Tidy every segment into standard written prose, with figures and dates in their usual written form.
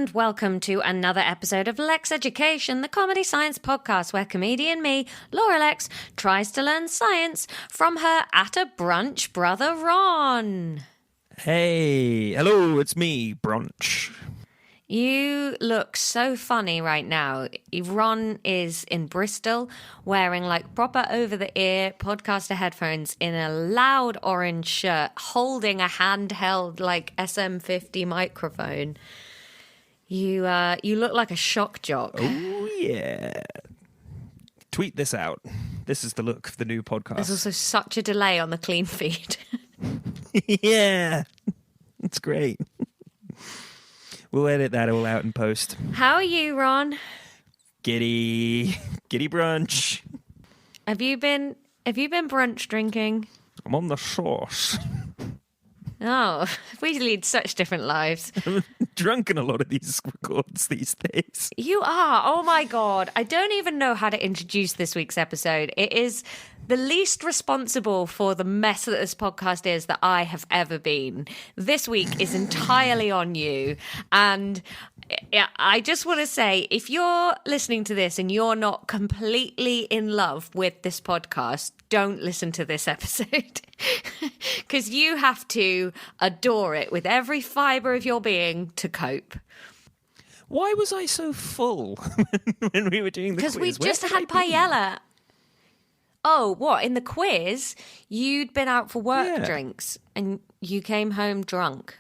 and welcome to another episode of Lexx Education, the comedy science podcast where comedian me, Laura Lexx, tries to learn science from her at a brunch brother Ron. Hey, hello, it's me, Brunch. You look so funny right now. Ron is in Bristol wearing like proper over-the-ear podcaster headphones in a loud orange shirt, holding a handheld like SM50 microphone. You look like a shock jock. Oh, yeah. Tweet this out. This is the look of the new podcast. There's also such a delay on the clean feed. Yeah, it's great. We'll edit that all out in post. How are you, Ron? Giddy brunch. Have you been brunch drinking? I'm on the sauce. Oh, we lead such different lives. I'm drunk in a lot of these records these days. You are. Oh my God. I don't even know how to introduce this week's episode. It is the least responsible for the mess that this podcast is that I have ever been. This week is entirely on you. And I just want to say, if you're listening to this and you're not completely in love with this podcast, don't listen to this episode. Because you have to adore it with every fibre of your being to cope. Why was I so full when we were doing the quiz? Because we just had paella. Oh, what? In the quiz, you'd been out for work drinks and you came home drunk.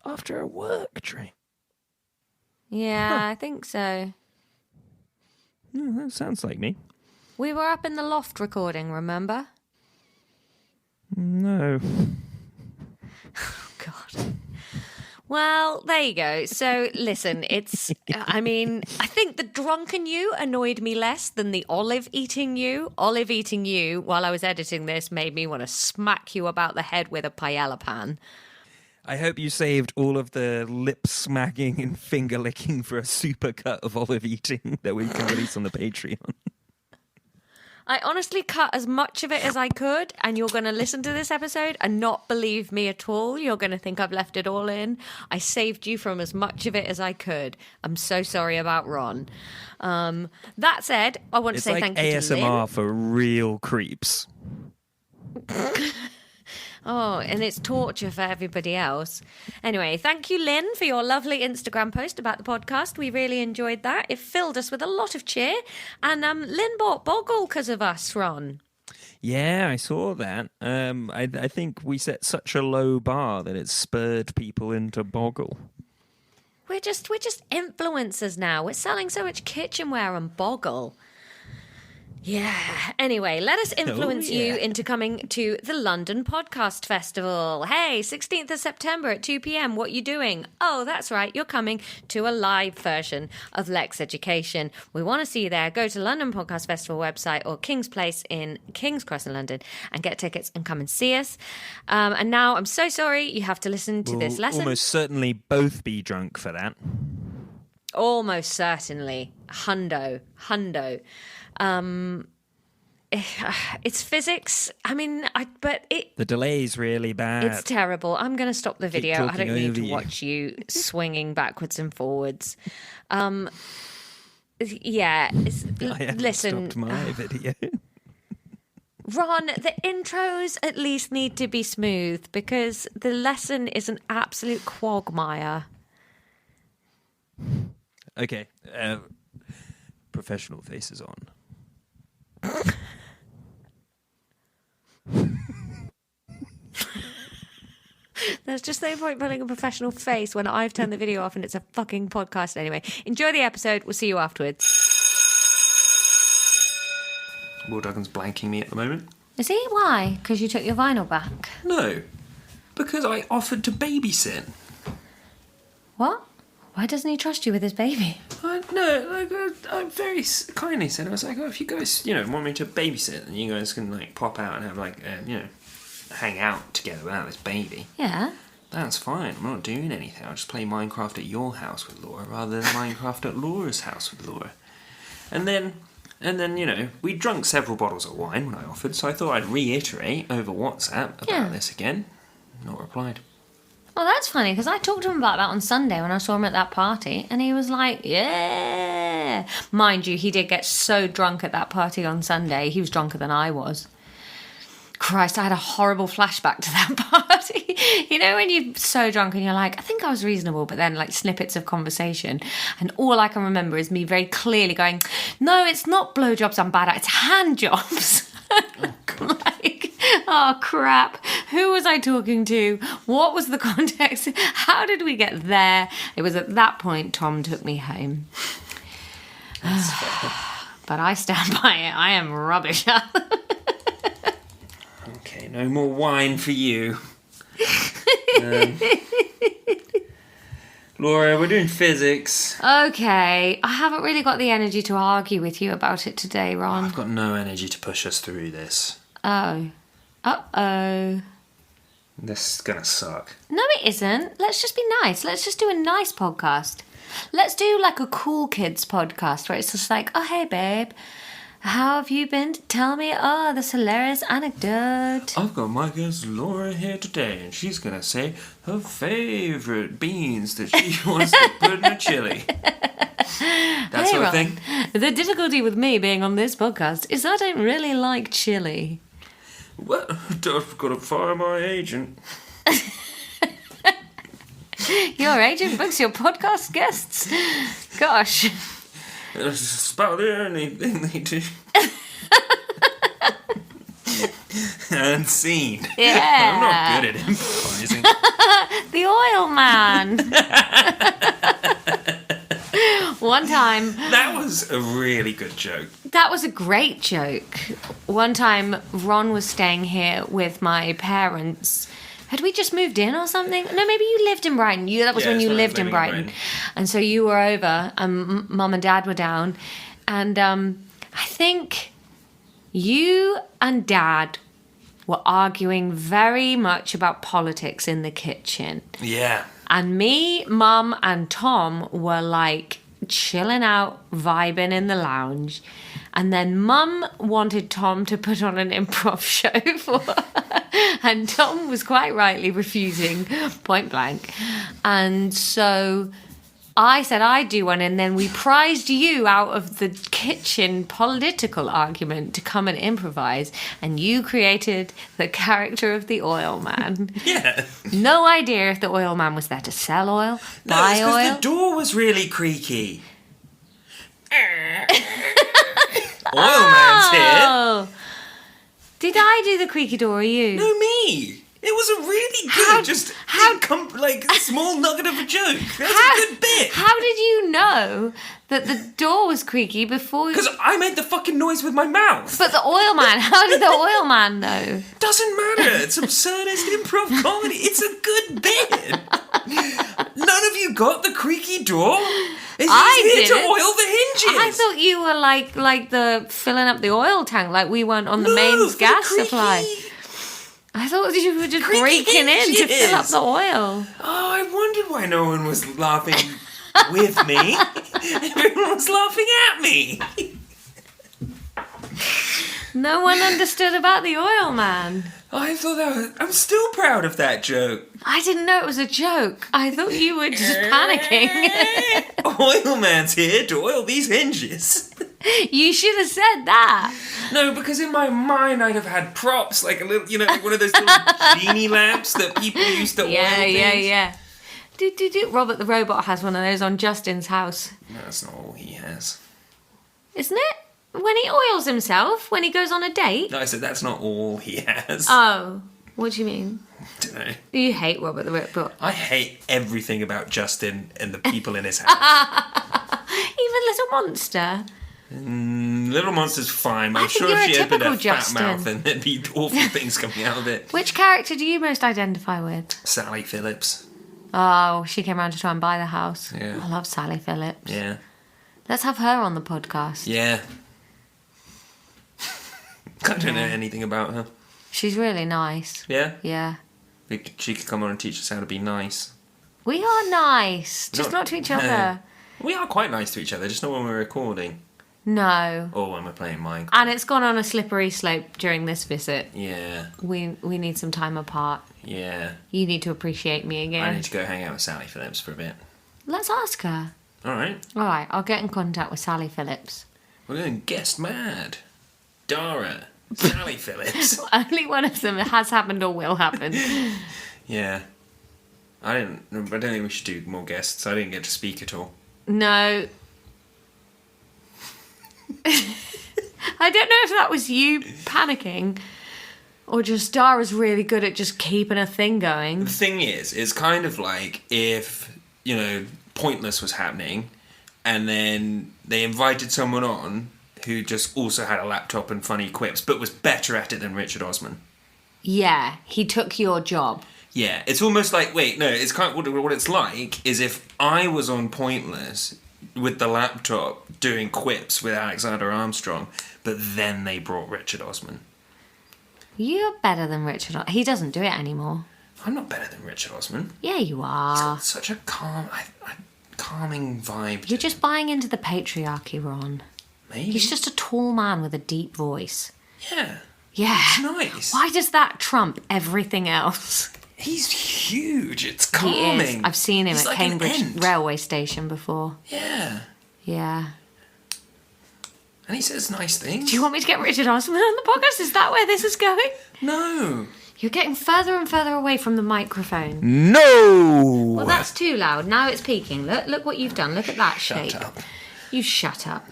After a work drink? Yeah, I think so. That sounds like me. We were up in the loft recording, remember? No. Oh, God. Well, there you go. So, listen, I think the drunken you annoyed me less than the olive eating you. Olive eating you, while I was editing this, made me want to smack you about the head with a paella pan. I hope you saved all of the lip smacking and finger licking for a supercut of olive eating that we can release on the Patreon. I honestly cut as much of it as I could, and you're going to listen to this episode and not believe me at all. You're going to think I've left it all in. I saved you from as much of it as I could. I'm so sorry about Ron. That said, I want to say thank you to Lynn. It's like ASMR for real creeps. Oh, and it's torture for everybody else. Anyway, thank you, Lynn, for your lovely Instagram post about the podcast. We really enjoyed that. It filled us with a lot of cheer. And Lynn bought Boggle because of us, Ron. Yeah, I saw that. I think we set such a low bar that it spurred people into Boggle. We're just influencers now. We're selling so much kitchenware on Boggle. Yeah. Anyway, let us influence you into coming to the London Podcast Festival. Hey, 16th of September at 2 p.m. What you doing? Oh, that's right. You're coming to a live version of Lexx Education. We want to see you there. Go to London Podcast Festival website or King's Place in King's Cross in London and get tickets and come and see us. And now I'm so sorry you have to listen to this lesson. We'll almost certainly both be drunk for that. Almost certainly. Hundo. It's physics. I mean, the delay's really bad. It's terrible. I'm going to stop the video. I don't need to watch you swinging backwards and forwards. Yeah. Listen. Stopped my video. Ron, the intros at least need to be smooth because the lesson is an absolute quagmire. Okay. Professional faces on. There's just no point putting a professional face when I've turned the video off and it's a fucking podcast anyway. Enjoy the episode. We'll see you afterwards. Will Duggan's blanking me at the moment. Is he? Why? Because you took your vinyl back? No. Because I offered to babysit. What? Why doesn't he trust you with his baby? I very kindly said, I was like, if you guys, want me to babysit, then you guys can, pop out and have, hang out together without this baby. Yeah. That's fine. I'm not doing anything. I'll just play Minecraft at your house with Laura rather than Minecraft at Laura's house with Laura. And then, we drunk several bottles of wine when I offered, so I thought I'd reiterate over WhatsApp about this again. Not replied. Well, that's funny, because I talked to him about that on Sunday when I saw him at that party, and he was like, yeah. Mind you, he did get so drunk at that party on Sunday. He was drunker than I was. Christ, I had a horrible flashback to that party. You know, when you're so drunk and you're like, I think I was reasonable, but then like snippets of conversation. And all I can remember is me very clearly going, no, it's not blowjobs I'm bad at, it's hand jobs. Oh, God. Like, oh, crap. Who was I talking to? What was the context? How did we get there? It was at that point Tom took me home. That's fair. But I stand by it. I am rubbish. Okay, no more wine for you. Laura, we're doing physics. Okay. I haven't really got the energy to argue with you about it today, Ron. I've got no energy to push us through this. Oh. Uh-oh. This is gonna suck. No, it isn't. Let's just be nice. Let's just do a nice podcast. Let's do like a cool kids podcast where it's just like, oh, hey, babe. How have you been? Tell me, this hilarious anecdote. I've got my guest Laura here today, and she's gonna say her favourite beans that she wants to put in a chili. That sort of thing. The difficulty with me being on this podcast is I don't really like chili. Well, I've got to fire my agent. Your agent books your podcast guests? Gosh. It's about the only thing they do. And scene. Yeah. I'm not good at improvising. The oil man. One time... That was a really good joke. That was a great joke. One time, Ron was staying here with my parents. Had we just moved in or something? No, maybe you lived in Brighton. That was when you lived in Brighton. And so you were over, and Mum and Dad were down. And I think you and Dad were arguing very much about politics in the kitchen. Yeah. And me, Mum, and Tom were like chilling out, vibing in the lounge. And then Mum wanted Tom to put on an improv show for her. And Tom was quite rightly refusing, point blank. And so I said I'd do one, and then we prized you out of the kitchen political argument to come and improvise, and you created the character of the oil man. Yeah. No idea if the oil man was there to sell oil, buy No, it's oil. the door was really creaky. Oil man's here. Oh! Did I do the creaky door or you? No, me. It was a really good, small nugget of a joke. That's a good bit. How did you know that the door was creaky before? Because I made the fucking noise with my mouth. But the oil man, how did the oil man know? Doesn't matter. It's absurdist improv comedy. It's a good bit. None of you got the creaky door? He's here to oil the hinges. I thought you were like the filling up the oil tank, like we weren't on the mains gas supply. I thought you were just breaking in to fill up the oil. Oh, I wondered why no one was laughing with me. Everyone was laughing at me. No one understood about the oil man. I thought I'm still proud of that joke. I didn't know it was a joke. I thought you were just panicking. Oil man's here to oil these hinges. You should have said that. No, because in my mind I'd have had props, like a little, like one of those little genie lamps that people used to oil things. Yeah. Do. Robert the Robot has one of those on Justin's house. No, that's not all he has. Isn't it? When he oils himself, when he goes on a date? No, I said that's not all he has. Oh, what do you mean? Don't know. You hate Robert the Robot. I hate everything about Justin and the people in his house. Even Little Monster. Little Monster's fine. I'm think sure you're if a she opened her typical fat Justin. mouth and there'd be awful things coming out of it. Which character do you most identify with? Sally Phillips. Oh, she came around to try and buy the house. Yeah. I love Sally Phillips. Yeah. Let's have her on the podcast. Yeah. I don't know anything about her. She's really nice. Yeah? Yeah. She could come on and teach us how to be nice. We are nice, just not to each other. We are quite nice to each other, just not when we're recording. No. Or when we're playing Minecraft. And it's gone on a slippery slope during this visit. Yeah. We need some time apart. Yeah. You need to appreciate me again. I need to go hang out with Sally Phillips for a bit. Let's ask her. All right. All right, I'll get in contact with Sally Phillips. We're going guest mad. Dara. Sally Phillips. Only one of them has happened or will happen. Yeah. I don't think we should do more guests. I didn't get to speak at all. No. I don't know if that was you panicking or just Dara's really good at just keeping a thing going. The thing is, it's kind of like if, Pointless was happening and then they invited someone on who just also had a laptop and funny quips but was better at it than Richard Osman. Yeah, he took your job. Yeah, it's almost like, it's kind of what it's like is if I was on Pointless with the laptop doing quips with Alexander Armstrong, but then they brought Richard Osman. You're better than Richard. He doesn't do it anymore. I'm not better than Richard Osman. Yeah, you He's are. got such a calming vibe. You're just buying into the patriarchy, Ron. Maybe. He's just a tall man with a deep voice. Yeah. Yeah. It's nice. Why does that trump everything else? He's huge. It's He calming. is. I've seen him He's at like an Cambridge ant. railway station before. Yeah. Yeah. And he says nice things. Do you want me to get Richard Osman on the podcast? Is that where this is going? No. You're getting further and further away from the microphone. No. Well, that's too loud. Now it's peaking. Look what you've done. Look at that shape. Shut up. You shut up.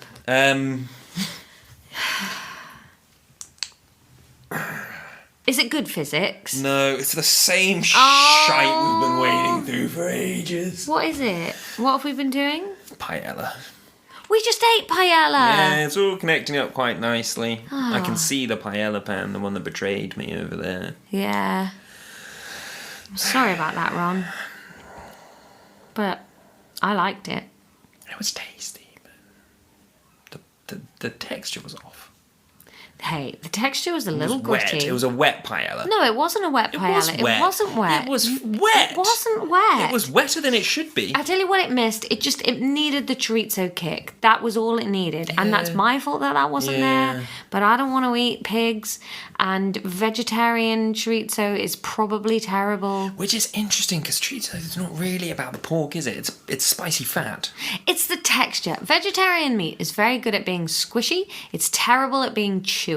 Is it good physics? No, it's the same shite we've been waiting through for ages. What is it? What have we been doing? Paella. We just ate paella. Yeah, it's all connecting up quite nicely. I can see the paella pan, the one that betrayed me over there. Yeah. I'm sorry about that, Ron. But I liked it. It was tasty, but the texture was off. Hey, the texture was a little It was wet. gritty. It was a wet paella. No, it wasn't a wet paella. was wet. It wasn't wet. It was wet. It wasn't wet. It was wetter than it should be. I tell you what it missed. It needed the chorizo kick. That was all it needed. And that's my fault that wasn't there. But I don't want to eat pigs. And vegetarian chorizo is probably terrible. Which is interesting because chorizo is not really about the pork, is it? It's spicy fat. It's the texture. Vegetarian meat is very good at being squishy. It's terrible at being chewy.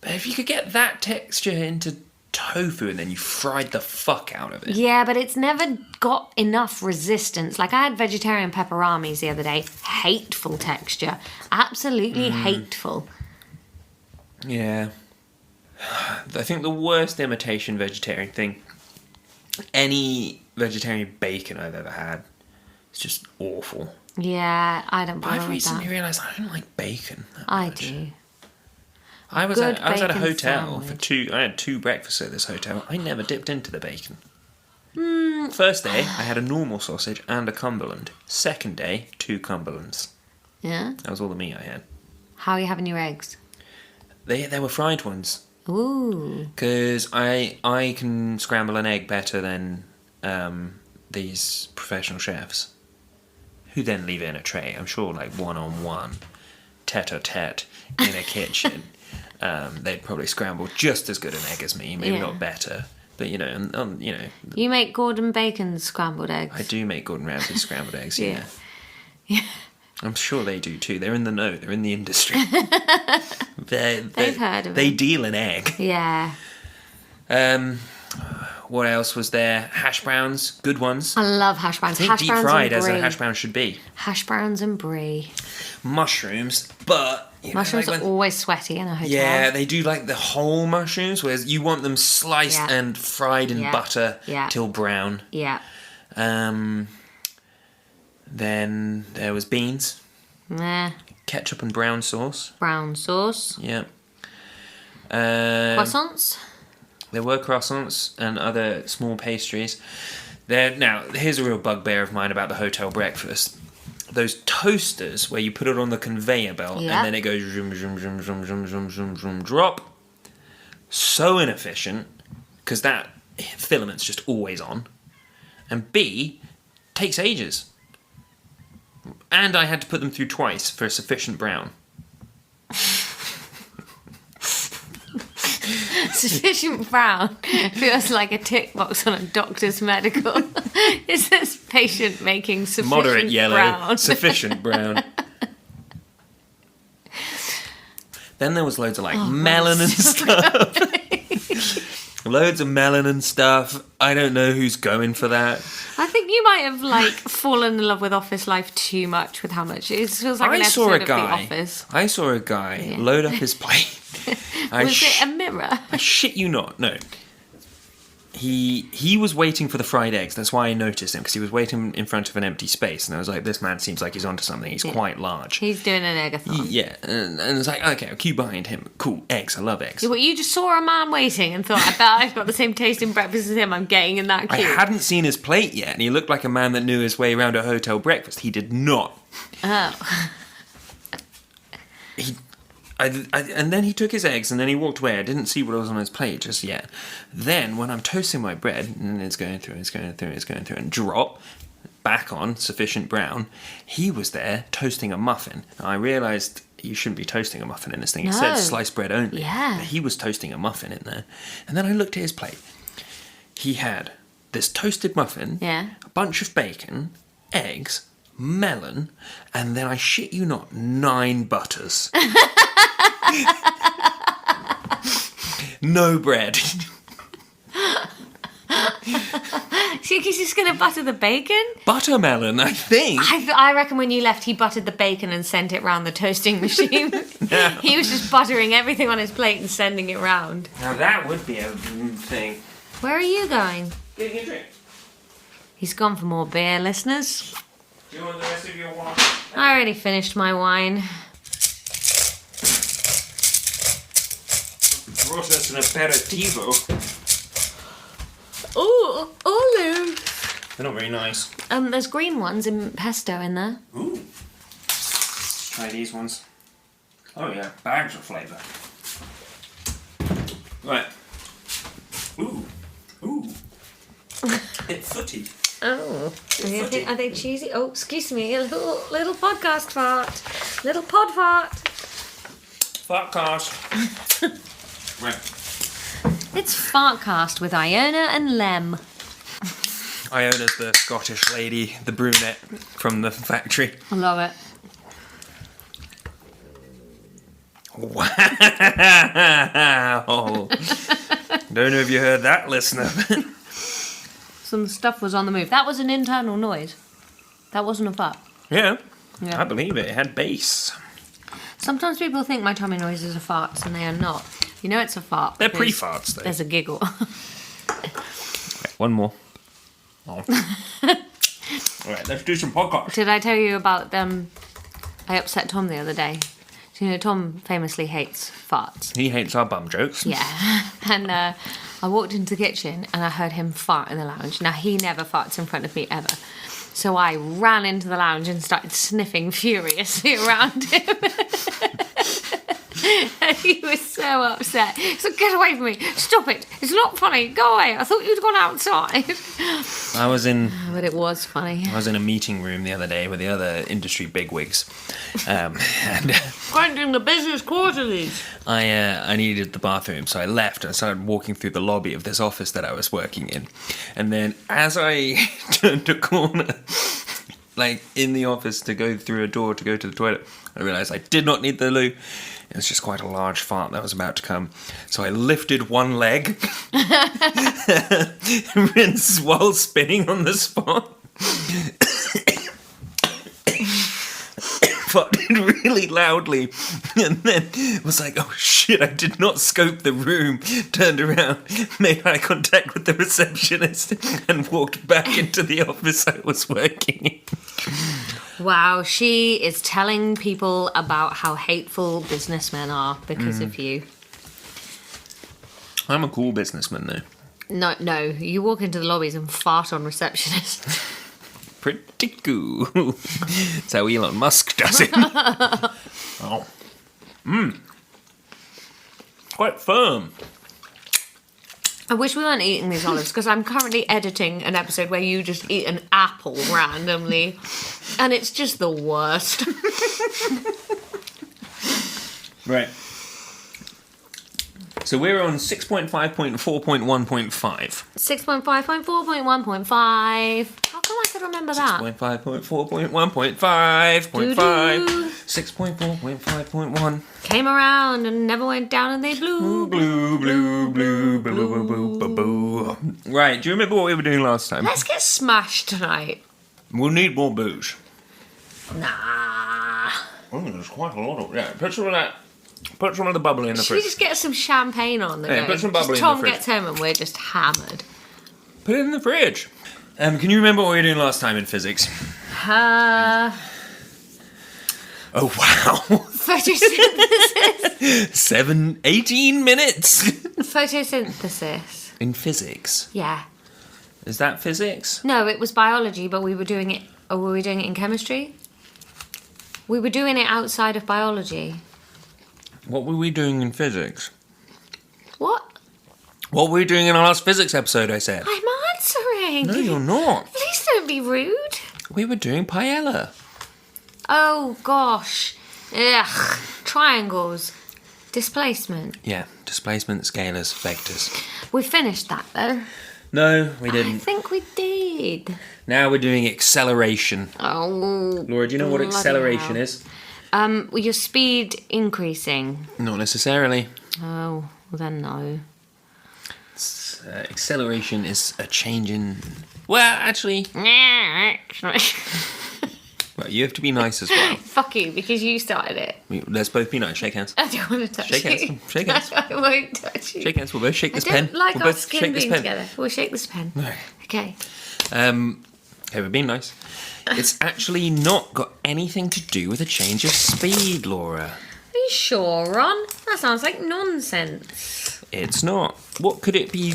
But if you could get that texture into tofu and then you fried the fuck out of it. Yeah, but it's never got enough resistance. Like I had vegetarian pepperamis the other day. Hateful texture. Absolutely hateful. Yeah. I think the worst imitation vegetarian thing, any vegetarian bacon I've ever had, is just awful. Yeah, I don't bother I've with recently that. realised I don't like bacon that I much. do. I was Good at a bacon hotel sandwich. I had 2 breakfasts at this hotel. I never dipped into the bacon. First day, I had a normal sausage and a Cumberland. Second day, 2 Cumberlands. Yeah? That was all the meat I had. How are you having your eggs? They were fried ones. Ooh. Because I can scramble an egg better than these professional chefs. Who then leave it in a tray. I'm sure like one-on-one, tete-a-tete in a kitchen. They'd probably scramble just as good an egg as me, maybe not better. But, you know. You make Gordon Bacon's scrambled eggs. I do make Gordon Ramsay's scrambled eggs, Yeah. I'm sure they do too. They're in the know. They're in the industry. They've heard of They it. deal in egg. Yeah. What else was there? Hash browns, good ones. I love hash browns. I think Hash deep browns fried and as a brie. hash brown should be. Hash browns and brie. Mushrooms, but Mushrooms like are always sweaty in a hotel. yeah, they do like the whole mushrooms, whereas you want them sliced Yeah. and fried in Yeah. butter Yeah. till brown. Yeah. Then there was beans, Nah. ketchup and brown sauce. Brown sauce. Yeah. Croissants. There were croissants and other small pastries. Now, here's a real bugbear of mine about the hotel breakfast. Those toasters where you put it on the conveyor belt Yeah. and then it goes zoom, zoom, zoom, zoom, zoom, zoom, zoom, zoom, drop. So inefficient because that filament's just always on. And B, takes ages. And I had to put them through twice for a sufficient brown. Sufficient brown feels like a tick box on a doctor's medical. Is this patient making sufficient Moderate yellow, brown? sufficient brown. Then there was loads of melon and stuff. Loads of melon and stuff. I don't know who's going for that. I think you might have fallen in love with office life too much with how much it feels like an episode of The Office. I saw a guy load up his plate. Was it a mirror? I shit you not. No. He was waiting for the fried eggs. That's why I noticed him, because he was waiting in front of an empty space, and I was like, this man seems like he's onto something. He's quite large. He's doing an eggathon. Yeah, and it's like, okay, I'll queue behind him. Cool, eggs. I love eggs. Yeah, you just saw a man waiting and thought, I bet I've got the same taste in breakfast as him. I'm getting in that queue. I hadn't seen his plate yet, and he looked like a man that knew his way around a hotel breakfast. He did not. Oh. And then he took his eggs and then he walked away. I didn't see what was on his plate just yet. Then when I'm toasting my bread and it's going through and drop back on sufficient brown, he was there toasting a muffin. And I realised you shouldn't be toasting a muffin in this thing. It said sliced bread only. Yeah. But he was toasting a muffin in there. And then I looked at his plate. He had this toasted muffin, a bunch of bacon, eggs, melon, and then I shit you not, 9 butters. No bread. See, he's just going to butter the bacon? Buttermelon, I think. I reckon when you left, he buttered the bacon and sent it round the toasting machine. No. He was just buttering everything on his plate and sending it round. Now that would be a thing. Where are you going? Getting a drink. He's gone for more beer, listeners. Do you want the rest of your wine? I already finished my wine. Brought us an aperitivo. Oh, olives. They're not very nice. There's green ones in pesto in there. Ooh. Let's try these ones. Oh yeah, bags of flavour. Right. Ooh. It's footy. Oh, are they cheesy? Oh, excuse me, a little podcast fart. Little pod fart. Fartcast. Right. It's Fartcast with Iona and Lem. Iona's the Scottish lady, the brunette from the factory. I love it. Wow. Don't know if you heard that, listener. Some stuff was on the move. That was an internal noise. That wasn't a fart. Yeah, I believe it. It had bass. Sometimes people think my tummy noises are farts, and they are not. You know it's a fart. They're pre-farts, though. There's a giggle. Right, one more. Oh. Alright, let's do some podcast. Did I tell you about I upset Tom the other day? So, you know, Tom famously hates farts. He hates our bum jokes. Yeah. And I walked into the kitchen and I heard him fart in the lounge. Now, he never farts in front of me ever. So I ran into the lounge and started sniffing furiously around him. And he was so upset. So get away from me. Stop it. It's not funny. Go away. I thought you'd gone outside. But it was funny. I was in a meeting room the other day with the other industry bigwigs. And Grinding the business quarterlies. I needed the bathroom, so I left and started walking through the lobby of this office that I was working in. And then as I turned a corner, in the office to go through a door to go to the toilet, I realised I did not need the loo. It was just quite a large fart that was about to come. So I lifted one leg, rinsed while spinning on the spot. Farted really loudly, and then was like, oh shit, I did not scope the room, turned around, made eye contact with the receptionist, and walked back into the office I was working in. Wow, she is telling people about how hateful businessmen are because of you. I'm a cool businessman, though. No, you walk into the lobbies and fart on receptionists. Pretty cool. That's how Elon Musk does it. Oh. Quite firm. I wish we weren't eating these olives because I'm currently editing an episode where you just eat an apple randomly and it's just the worst. So we're on 6.5.4.1.5. 6.5.4.1.5. How come I could remember that? 6.5.4.1.5.5. 6.4.5.1. Came around and never went down and they blew. Blue, blue, blue, blue, blue, blue, blue, blue. Right, do you remember what we were doing last time? Let's get smashed tonight. We'll need more booze. Nah. Oh, there's quite a lot of... Yeah, put some of that... Put some of the bubbly in the Should we fridge. just get some champagne on the go? Put some bubbly in the Tom fridge. gets home and we're just hammered. Put it in the fridge. Can you remember what we were doing last time in physics? Uh... Oh, wow. Photosynthesis. 18 minutes. Photosynthesis. In physics. Yeah. Is that physics? No, it was biology, but we were doing it... Or were we doing it in chemistry? We were doing it outside of biology. What were we doing in physics? What? What were we doing in our last physics episode, I said? I'm answering. No, you're not. Please don't be rude. We were doing paella. Oh, gosh. Ugh. Triangles. Displacement. Yeah, displacement, scalars, vectors. We finished that, though. No, we I didn't. think we did. Now we're doing acceleration. Oh. Laura, do you know what bloody acceleration hell. is? Well, your speed increasing. Not necessarily. Oh, well then no. Acceleration is a change in... Well, actually... Well, you have to be nice as well. Fuck you, because you started it. Let's both be nice. Shake hands. I don't want to touch Shake you. hands. Shake hands. I won't touch you. Shake hands. We'll both shake this I pen. don't like We'll our both skin shake this being pen. together. We'll shake this pen. No. Okay. Okay, we're being nice. It's actually not got anything to do with a change of speed, Laura. Are you sure, Ron? That sounds like nonsense. It's not. What could it be?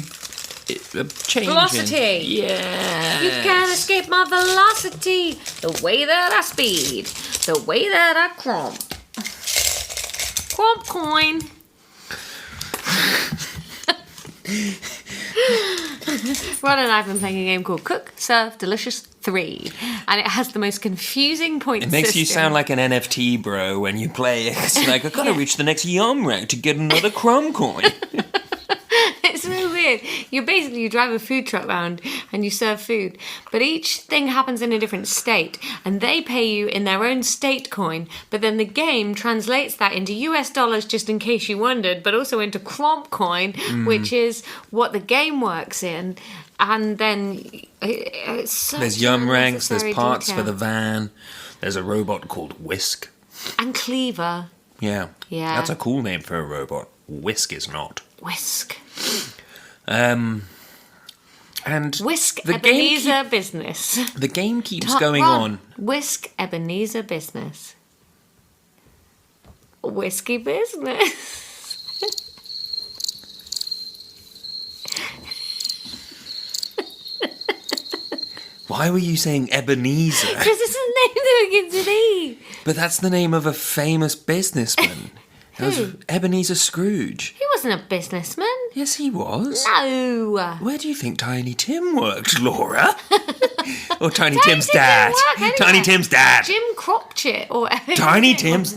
A change Velocity. Yeah. You can't escape my velocity. The way that I speed. The way that I crump. Crump coin. Ron and I have been playing a game called Cook, Serve, Delicious 3. And it has the most confusing point It makes system. you sound like an NFT bro when you play it. It's like, I gotta reach the next yum rack to get another crumb coin. It's so weird. You drive a food truck round and you serve food, but each thing happens in a different state, and they pay you in their own state coin, but then the game translates that into US dollars, just in case you wondered, but also into cromp coin, which is what the game works in. And then it's such There's yum ranks, there's unnecessary parts detail. for the van, there's a robot called Whisk. And cleaver. Yeah. Yeah. That's a cool name for a robot. Whisk is not. Whisk. And Whisk the game Ebenezer business. the game keeps Ron, going on. Whisk Ebenezer business. Whiskey business. Why were you saying Ebenezer? Because it's the name that begins with E. But that's the name of a famous businessman. That was Who? Ebenezer Scrooge. He wasn't a businessman. Yes, he was. No. Where do you think Tiny Tim worked, Laura? Or Tiny Tim's Tim dad? didn't work anywhere. Tiny Tim's dad. Jim Cropchit or whatever. Tiny Tim's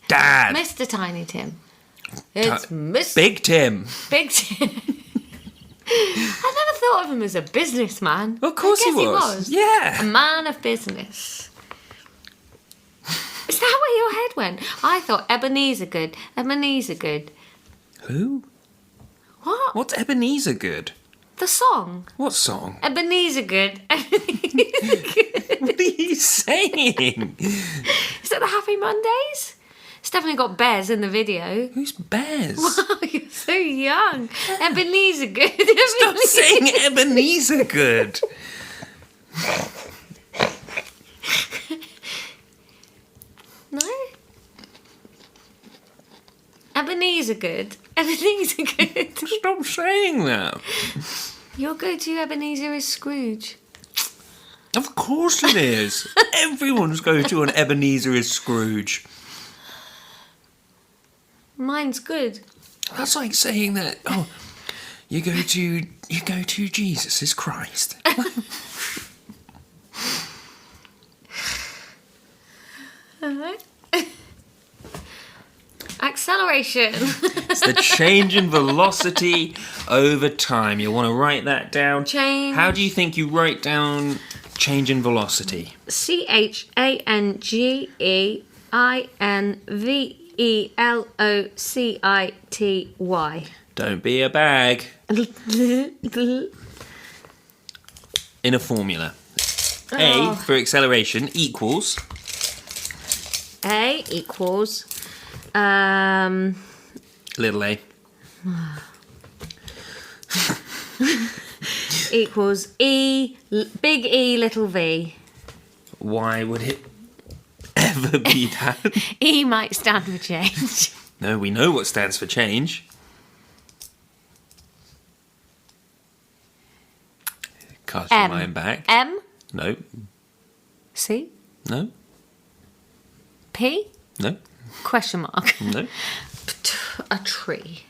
dad. Mr. Tiny Tim. It's Mr. Big Tim. Big Tim. I never thought of him as a businessman. Of course I guess he was. A Yeah. man of business. Is that where your head went? I thought Ebenezer good. Ebenezer good. Who? What? What's Ebenezer good? The song. What song? Ebenezer good. Ebenezer good. What are you saying? Is that the Happy Mondays? It's definitely got Bez in the video. Who's Bez? Oh, you're so young. Ebenezer good. Stop saying Ebenezer good. No? Ebenezer good. Ebenezer good. Stop saying that. Your go-to Ebenezer is Scrooge. Of course it is. Everyone's go-to on Ebenezer is Scrooge. Mine's good. That's like saying that. Oh, you go to Jesus is Christ. acceleration. It's the change in velocity over time. You want to write that down? Change. How do you think you write down change in velocity? CHANGEINVELOCITY. Don't be a bag. In a formula. A for acceleration equals... A equals... Little a. equals E, big E, little v. Why would it ever be that? E might stand for change. No, we know what stands for change. Cast your mind back. M. No. C. No. P. No. Question mark. No. A tree.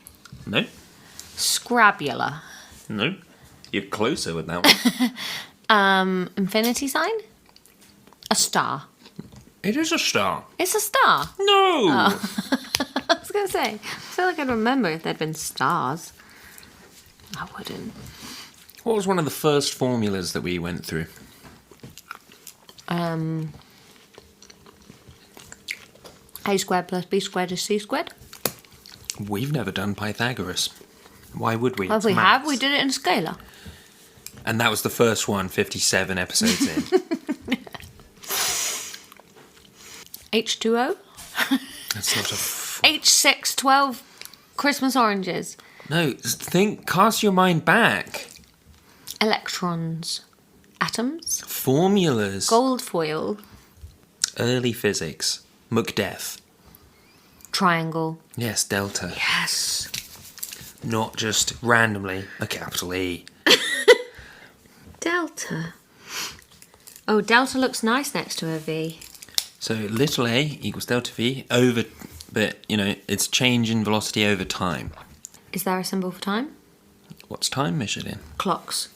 No. Scrabula. No. You're closer with that one. Infinity sign. A star. It is a star. It's a star. No. Oh. I was going to say, I feel like I'd remember if there'd been stars. I wouldn't. What was one of the first formulas that we went through? A squared plus B squared is C squared. We've never done Pythagoras. Why would we? Well, It's we have. maths. We did it in scalar. And that was the first one, 57 episodes in. H2O. That's not a... H612 Christmas oranges. No, cast your mind back. Electrons. Atoms. Formulas. Gold foil. Early physics. Macbeth. Triangle. Yes, delta. Yes. Not just randomly a capital E. Delta. Oh, delta looks nice next to a V. So little a equals delta V over, but, it's change in velocity over time. Is there a symbol for time? What's time measured in? Clocks.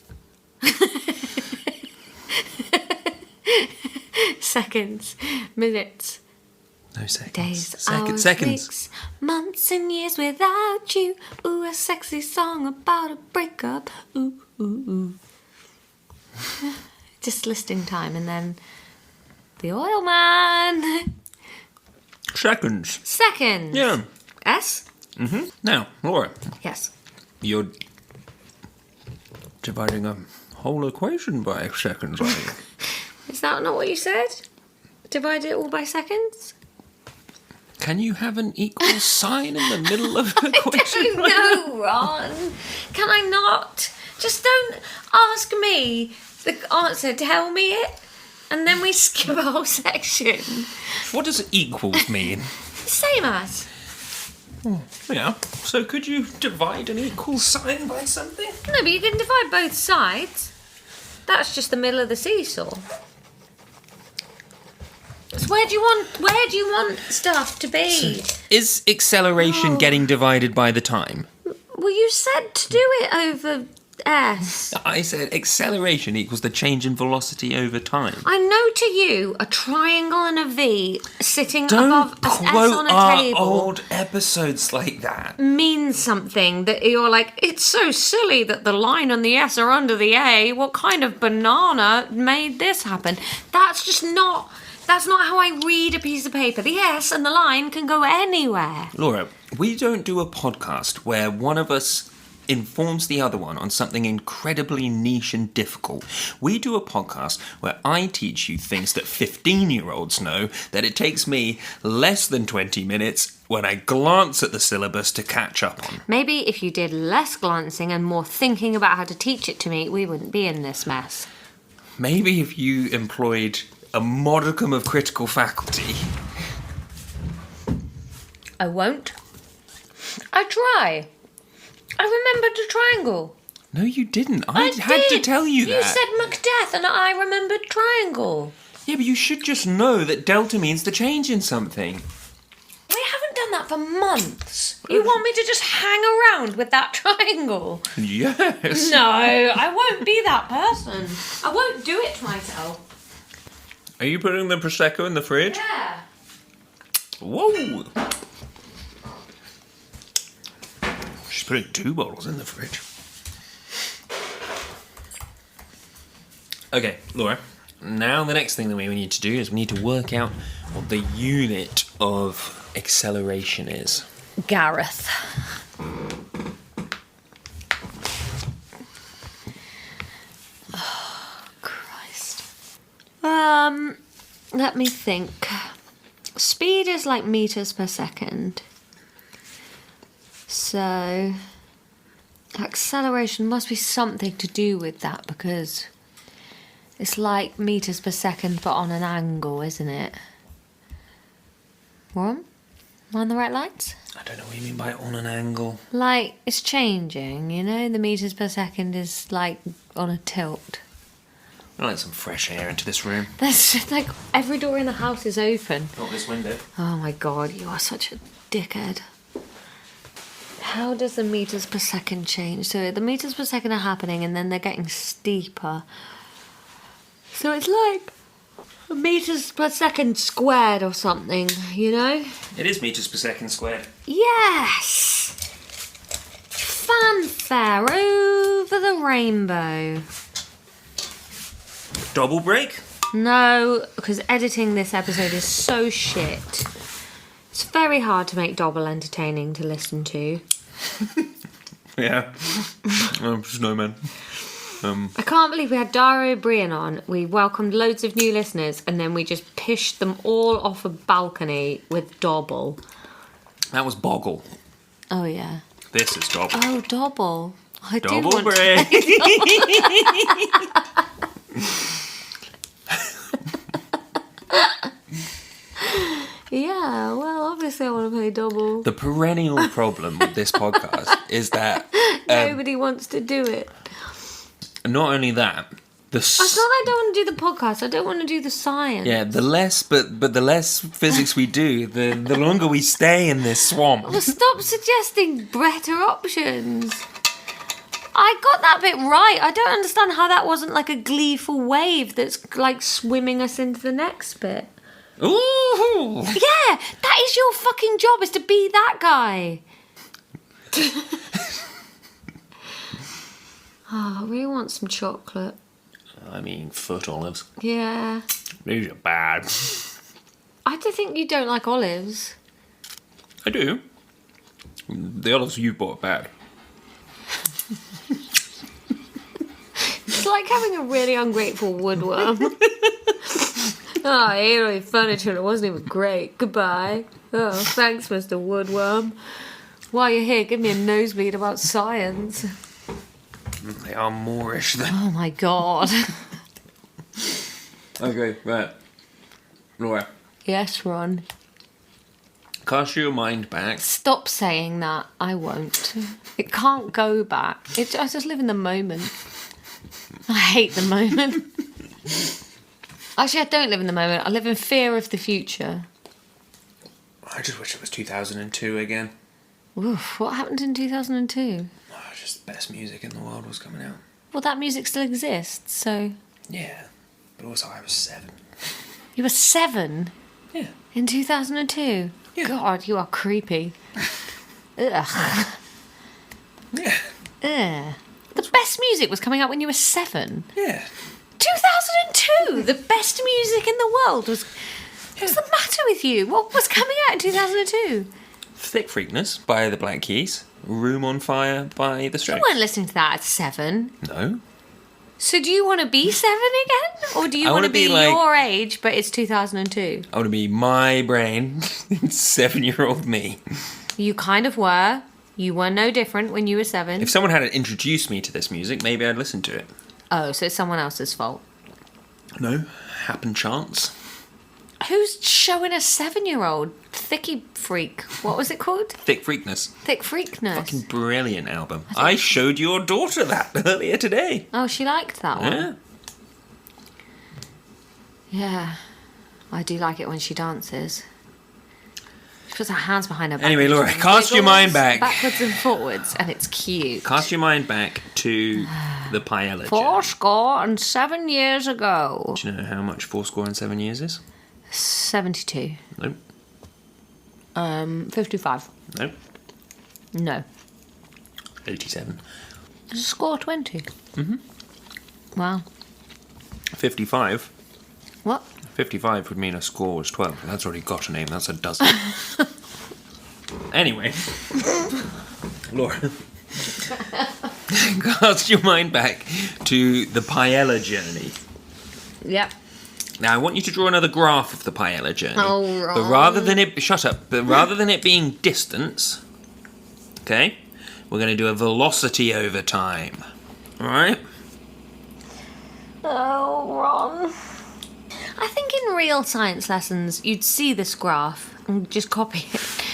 Seconds. Minutes. No seconds. Days, Seconds. hours, weeks, months and years without you. Ooh, a sexy song about a breakup. Ooh, ooh, ooh. Just listing time and then the oil man. Seconds. Seconds. Yeah. S? Mm-hmm. Now, Laura, Yes. you're dividing a whole equation by seconds, aren't you? Is that not what you said? Divide it all by seconds? Can you have an equal sign in the middle of an equation? No, Ron. Can I not? Just don't ask me the answer. Tell me it. And then we skip a whole section. What does equals mean? Same as. Yeah. So could you divide an equal sign by something? No, but you can divide both sides. That's just the middle of the seesaw. So where do you want stuff to be? Is acceleration getting divided by the time? Well, you said to do it over S. I said acceleration equals the change in velocity over time. I know to you a triangle and a V sitting Don't above an S quote on a our table old episodes like that. means something that you're like, it's so silly that the line and the S are under the A. What kind of banana made this happen? That's not how I read a piece of paper. The S and the line can go anywhere. Laura, we don't do a podcast where one of us informs the other one on something incredibly niche and difficult. We do a podcast where I teach you things that 15-year-olds know that it takes me less than 20 minutes when I glance at the syllabus to catch up on. Maybe if you did less glancing and more thinking about how to teach it to me, we wouldn't be in this mess. Maybe if you employed a modicum of critical faculty. I won't. I try. I remembered the triangle. No, you didn't. I had to tell you that. You said Macbeth and I remembered triangle. Yeah, but you should just know that delta means the change in something. We haven't done that for months. You want me to just hang around with that triangle? Yes. No, I won't be that person. I won't do it to myself. Are you putting the Prosecco in the fridge? Yeah. Whoa. putting 2 bottles in the fridge. Okay, Laura. Now the next thing that we need to do is we need to work out what the unit of acceleration is. Gareth. Oh, Christ. Let me think. Speed is like meters per second. So acceleration must be something to do with that, because it's like meters per second but on an angle, isn't it? What? Am I on the right lines? I don't know what you mean by on an angle. Like, it's changing, you know? The meters per second is like on a tilt. I'd like some fresh air into this room. That's just like every door in the house is open. Not this window. Oh my god, you are such a dickhead. How does the meters per second change? So the meters per second are happening and then they're getting steeper. So it's like meters per second squared or something, you know? It is meters per second squared. Yes! Fanfare over the rainbow. Double break? No, because editing this episode is so shit. It's very hard to make Dobble entertaining to listen to. Yeah. Snowman. I can't believe we had Dario Brian on. We welcomed loads of new listeners and then we just pished them all off a balcony with Dobble. That was Boggle. Oh, yeah. This is Dobble. Oh, Dobble. I did Double want break. Yeah, well, obviously I want to play Dobble. The perennial problem with this podcast is that Nobody wants to do it. not only that, It's not that I don't want to do the podcast. I don't want to do the science. yeah, the less the less physics we do, the longer we stay in this swamp. Well, stop suggesting better options. I got that bit right. I don't understand how that wasn't like a gleeful wave that's like swimming us into the next bit. Ooh! Yeah, that is your fucking job, is to be that guy. Oh, I really want some chocolate. I mean, foot olives. Yeah. These are bad. I don't think you don't like olives. I do. The olives you bought are bad. It's like having a really ungrateful woodworm. Oh, I ate all your furniture and it wasn't even great. Goodbye. Oh, thanks, Mr. Woodworm. While you're here, give me a nosebleed about science. They are Moorish then. Oh my god. Okay, right. Laura, Yes, Ron. cast your mind back. Stop saying that. I won't. It can't go back. I just live in the moment. I hate the moment. Actually, I don't live in the moment. I live in fear of the future. I just wish it was 2002 again. Oof, what happened in 2002? Oh, just the best music in the world was coming out. Well, that music still exists, so... Yeah, but also I was 7. You were 7 Yeah. in 2002? Yeah. God, you are creepy. Ugh. Yeah. Ugh. The best music was coming out when you were 7. Yeah. 2002! The best music in the world was... What's the matter with you? What was coming out in 2002? Thick Freakness by the Black Keys. Room on Fire by the You Strokes. weren't listening to that at 7. No. So do you want to be 7 again? Or do you I want to wanna be be like- your age, but it's 2002? I want to be my brain, 7-year-old me. You kind of were. You were no different when you were 7. If someone had introduced me to this music, maybe I'd listen to it. Oh, so it's someone else's fault. No. Happen chance. Who's showing a 7-year-old? Thicky Freak. What was it called? Thick Freakness. Thick Freakness. Fucking brilliant album. I showed your daughter that earlier today. Oh, she liked that one. Yeah. Yeah. I do like it when she dances. She puts her hands behind her back. Anyway, and Laura, she cast your wiggles mind back. backwards and forwards, and it's cute. Cast your mind back to the Paella jam. 7 years ago. Do you know how much 7 years is? 72. Nope. 55. Nope. No. 87. Score 20. Mm-hmm. Wow. 55. What? 55 would mean a score was 12. That's already got a name. That's a dozen. Anyway. Laura. Cast your mind back to the Paella journey. Yep. Now, I want you to draw another graph of the Paella journey. Oh, wrong. But rather than it... Shut up. But rather than it being distance... Okay? We're going to do a velocity over time. Alright? Oh, Ron. I think in real science lessons, you'd see this graph and just copy it.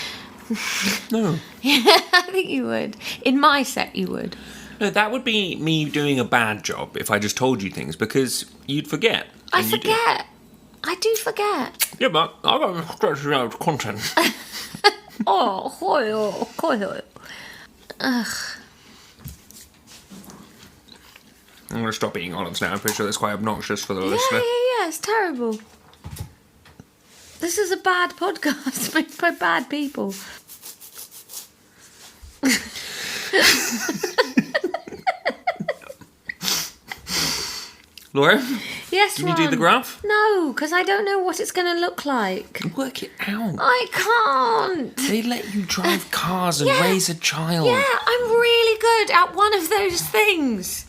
No. Yeah, I think you would. In my set, you would. No, that would be me doing a bad job if I just told you things, because you'd forget. I forget. I do forget. Yeah, but I've got stretching out content. Oh, ugh. I'm going to stop eating olives now. I'm pretty sure that's quite obnoxious for the listener. Yeah, it's terrible. This is a bad podcast made by bad people. Laura? Yes, Can you do the graph? No, because I don't know what it's going to look like. Work it out. I can't. They let you drive cars and raise a child. Yeah, I'm really good at one of those things.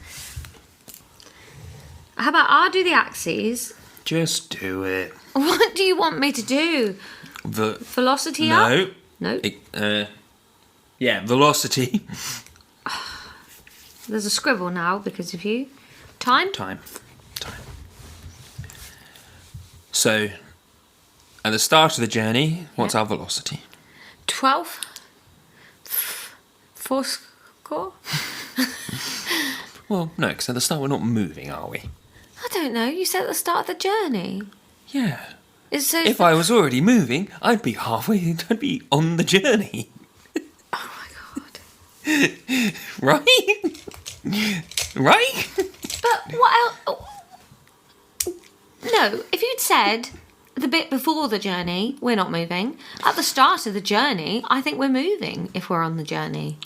How about I'll do the axes? Just do it. What do you want me to do? Velocity up? No. Yeah, velocity. There's a scribble now because of you. Time? Time. So, at the start of the journey, what's our velocity? 12. 4 score? Well, no, because at the start we're not moving, are we? I don't know. You said at the start of the journey. Yeah. So if I was already moving, I'd be I'd be on the journey. Oh my god. Right? Right? But what else? No, if you'd said the bit before the journey, we're not moving. At the start of the journey, I think we're moving if we're on the journey.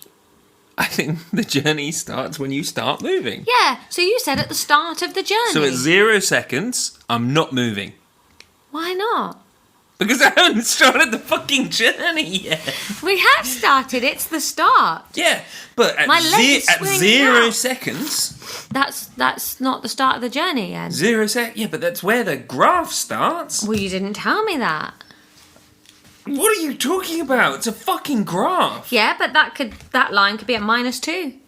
I think the journey starts when you start moving. Yeah, so you said at the start of the journey. So at 0 seconds, I'm not moving. Why not? Because I haven't started the fucking journey yet. We have started, it's the start. Yeah, but at, at 0 seconds... That's not the start of the journey yet. 0 seconds? Yeah, but that's where the graph starts. Well, you didn't tell me that. What are you talking about? It's a fucking graph. Yeah, but that line could be at -2.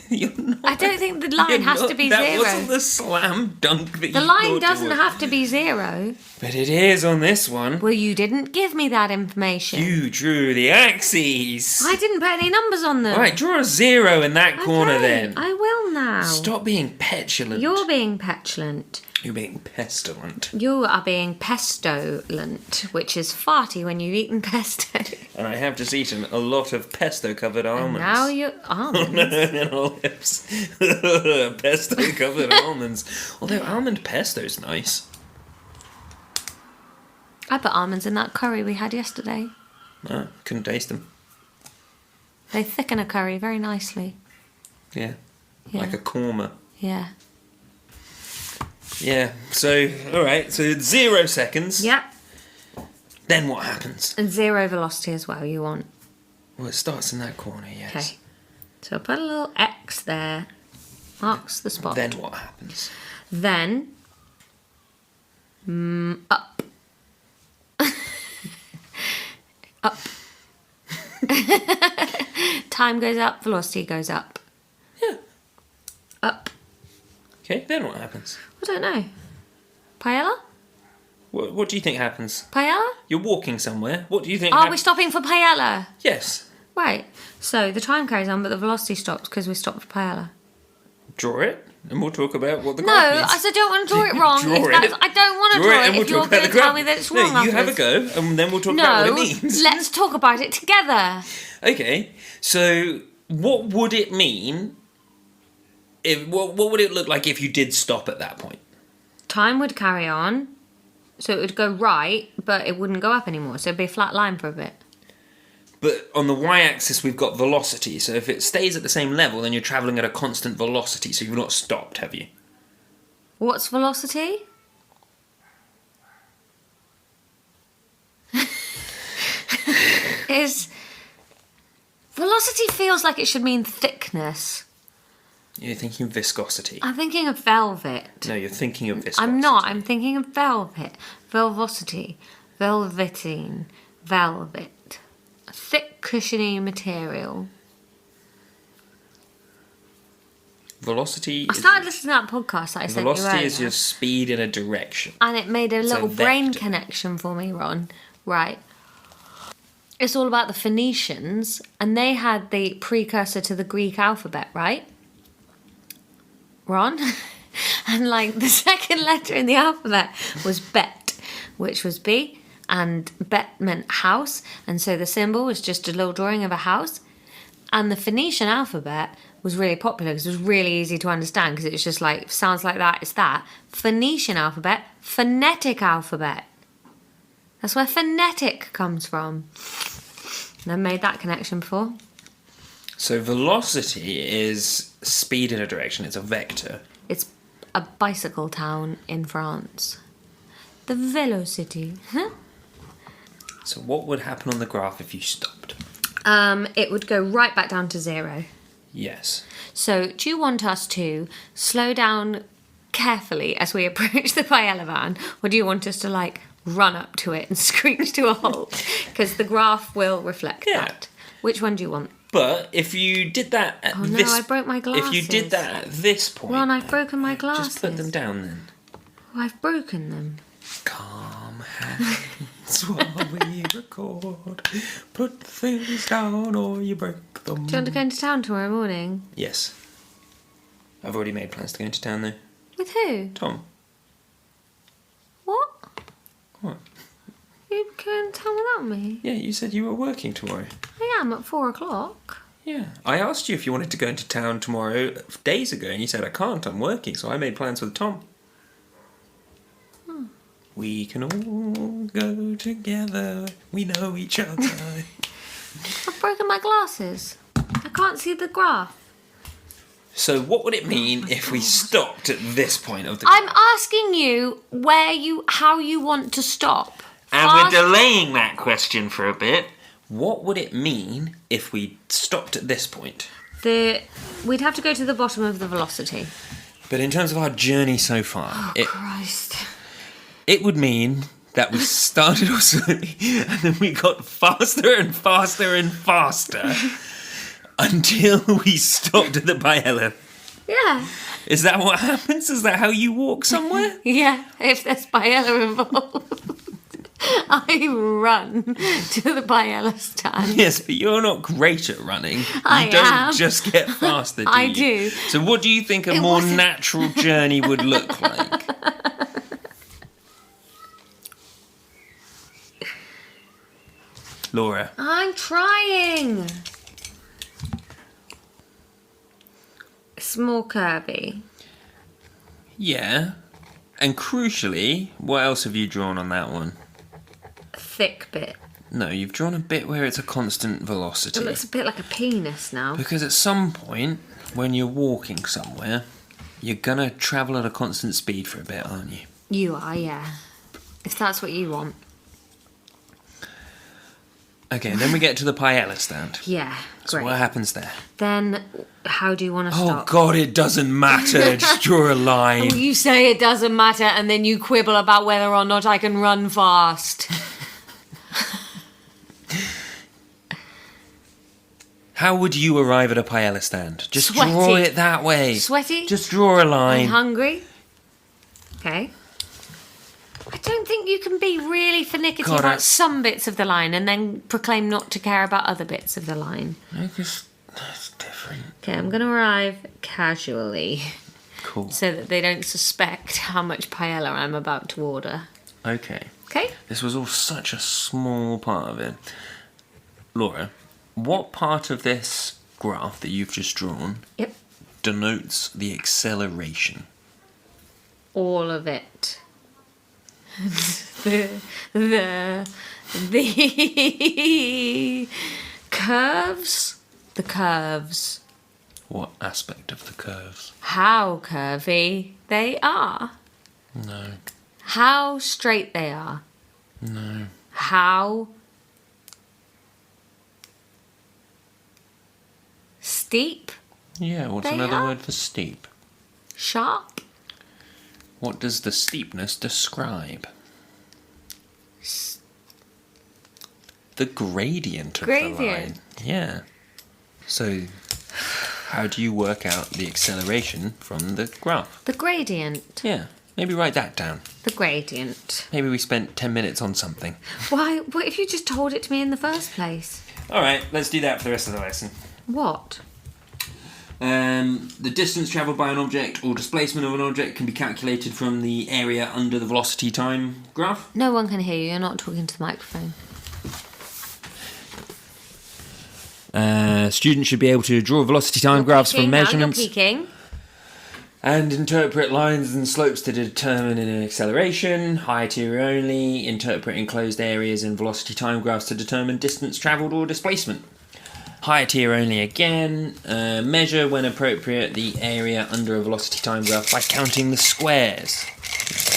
You're not, I don't think the line has to be 0. That wasn't the slam dunk that the you line thought doesn't it was. have to be 0. But it is on this one. Well, you didn't give me that information. You drew the axes. I didn't put any numbers on them. All right, draw a 0 in that corner then. I will now. Stop being petulant. You're being petulant. You're being pestilent. You are being pestolent, which is farty when you've eaten pesto. And I have just eaten a lot of pesto-covered almonds. And now you're... Almonds? And olives. Pesto-covered almonds. Although almond pesto's nice. I put almonds in that curry we had yesterday. No, couldn't taste them. They thicken a curry very nicely. Yeah. Like a korma. Yeah. Yeah, so, alright, so 0 seconds. Yep. Then what happens? And 0 velocity as well, you want. Well, it starts in that corner, yes. Okay. So put a little X there. Marks the spot. Then what happens? Then... up. Up. Time goes up, velocity goes up. Yeah. Up. Okay, then what happens? I don't know. Paella? What do you think happens? Paella? You're walking somewhere. What do you think Are we stopping for paella? Yes. Right. So the time carries on, but the velocity stops because we stopped for paella. Draw it, and we'll talk about what the No, graph means. I said don't want to draw it wrong. I don't want to draw it if you're going to tell me that it's wrong. No, you have a go, and then we'll talk about what it means. Let's talk about it together. Okay, so what would it mean? What would it look like if you did stop at that point? Time would carry on, so it would go right, but it wouldn't go up anymore. So it'd be a flat line for a bit. But on the y-axis, we've got velocity. So if it stays at the same level, then you're travelling at a constant velocity. So you've not stopped, have you? What's velocity? Velocity feels like it should mean thickness. You're thinking viscosity. I'm thinking of velvet. No, you're thinking of viscosity. I'm not. I'm thinking of velvet. Velocity. Velveteen. Velvet. A thick, cushiony material. Velocity. I started listening to that podcast that I sent you earlier. Velocity is your speed in a direction. And it made a little brain vector. connection for me, Ron. Right. It's all about the Phoenicians, and they had the precursor to the Greek alphabet, right? Ron? And like the second letter in the alphabet was bet, which was B, and bet meant house, and so the symbol was just a little drawing of a house. And the Phoenician alphabet was really popular because it was really easy to understand because it was just like, sounds like that, it's that. Phoenician alphabet, phonetic alphabet. That's where phonetic comes from. Never made that connection before. So velocity is speed in a direction. It's a vector. It's a bicycle town in France. The Velocity. Huh? So what would happen on the graph if you stopped? It would go right back down to 0. Yes. So do you want us to slow down carefully as we approach the paella van, or do you want us to like run up to it and screech to a halt? Because the graph will reflect that. Which one do you want? But if you did that at Oh no, this... I broke my glasses. If you did that at this point... Ron, I've broken my glasses. Just put them down then. Oh, I've broken them. Calm hands while we record. Put things down or you break them. Do you want to go into town tomorrow morning? Yes. I've already made plans to go into town though. With who? Tom. What? What? You going to town without me? Yeah, you said you were working tomorrow. I am at 4 o'clock. Yeah. I asked you if you wanted to go into town tomorrow days ago and you said I can't, I'm working, so I made plans with Tom. We can all go together. We know each other. I've broken my glasses. I can't see the graph. So what would it mean if we stopped at this point of the... I'm asking you how you want to stop. And we're delaying that question for a bit. What would it mean if we stopped at this point? We'd have to go to the bottom of the velocity. But in terms of our journey so far... Christ. It would mean that we started off slowly and then we got faster and faster and faster until we stopped at the paella. Yeah. Is that what happens? Is that how you walk somewhere? Yeah, if there's paella involved. I run to the paella stand. Yes, but you're not great at running. You I don't am. just get faster, do I you? do. So what do you think a more natural journey would look like? Laura. I'm trying. It's more curvy. Yeah. And crucially, what else have you drawn on that one? A thick bit. No, you've drawn a bit where it's a constant velocity. It looks a bit like a penis now. Because at some point, when you're walking somewhere, you're gonna travel at a constant speed for a bit, aren't you? You are, yeah. If that's what you want. Okay, then we get to the paella stand. Yeah, So great. what happens there? Then, how do you want to Oh stop? God, it doesn't matter. Just draw a line. Oh, you say it doesn't matter, and then you quibble about whether or not I can run fast. How would you arrive at a paella stand? Just Sweaty. draw it that way. Sweaty? Just draw a And line. hungry? Okay. I don't think you can be really finicky God, about some bits of the line and then proclaim not to care about other bits of the line. No, 'cause that's different. Okay, I'm going to arrive casually Cool. so that they don't suspect how much paella I'm about to order. Okay. Okay? This was all such a small part of it. Laura, what part of this graph that you've just drawn Yep. denotes the acceleration? All of it. the curves? The curves. What aspect of the curves? How curvy they are. No. How straight they are. No. How steep. Yeah, what's They another are- word for steep? Sharp. What does the steepness describe? The gradient of the line. Gradient. Yeah. So, how do you work out the acceleration from the graph? The gradient. Yeah. Maybe write that down. The gradient. Maybe we spent 10 minutes on something. Why? What if you just told it to me in the first place? Alright, let's do that for the rest of the lesson. What? The distance travelled by an object or displacement of an object can be calculated from the area under the velocity time graph. No one can hear you. You're not talking to the microphone. Students should be able to draw velocity time graphs from measurements You're peeking. and interpret lines and slopes to determine an acceleration. Higher tier only, interpret enclosed areas and velocity time graphs to determine distance travelled or displacement. Higher tier only again, measure when appropriate the area under a velocity time graph by counting the squares.